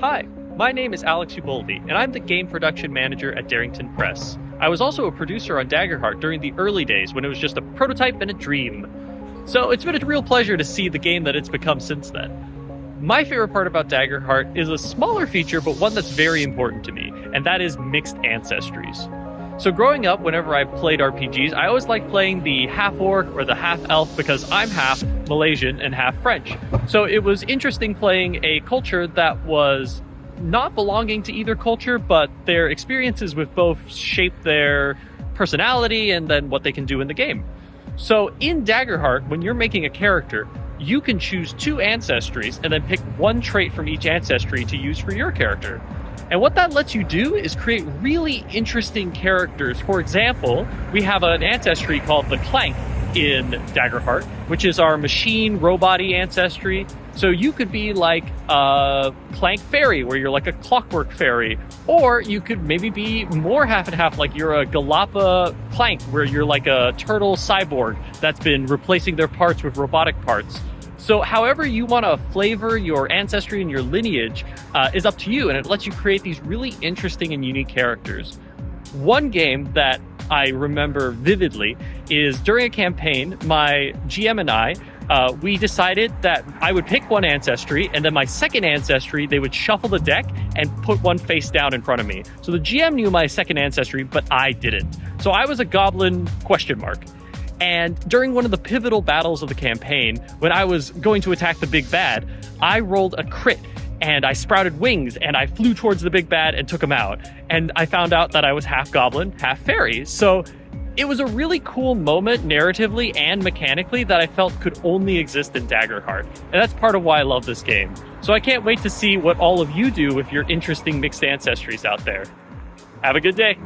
Hi, my name is Alex Uboldi, and I'm the game production manager at Darrington Press. I was also a producer on DAGGERHEART during the early days when it was just a prototype and a dream. So it's been a real pleasure to see the game that it's become since then. My favorite part about DAGGERHEART is a smaller feature, but one that's very important to me, and that is mixed ancestries. So growing up, whenever I played RPGs, I always liked playing the half-orc or the half-elf because I'm half Malaysian and half French. So it was interesting playing a culture that was not belonging to either culture, but their experiences with both shape their personality and then what they can do in the game. So in DAGGERHEART, when you're making a character, you can choose two ancestries and then pick one trait from each ancestry to use for your character. And what that lets you do is create really interesting characters. For example, we have an ancestry called the Clank in DAGGERHEART, which is our machine robot-y ancestry. So you could be like a Clank fairy, where you're like a clockwork fairy. Or you could maybe be more half and half, like you're a Galapa Clank, where you're like a turtle cyborg that's been replacing their parts with robotic parts. So however you want to flavor your ancestry and your lineage is up to you, and it lets you create these really interesting and unique characters. One game that I remember vividly is during a campaign, my GM and I, we decided that I would pick one ancestry, and then my second ancestry, they would shuffle the deck and put one face down in front of me. So the GM knew my second ancestry, but I didn't. So I was a goblin ? And during one of the pivotal battles of the campaign, when I was going to attack the big bad, I rolled a crit and I sprouted wings and I flew towards the big bad and took him out. And I found out that I was half goblin, half fairy. So it was a really cool moment narratively and mechanically that I felt could only exist in DAGGERHEART. And that's part of why I love this game. So I can't wait to see what all of you do with your interesting mixed ancestries out there. Have a good day.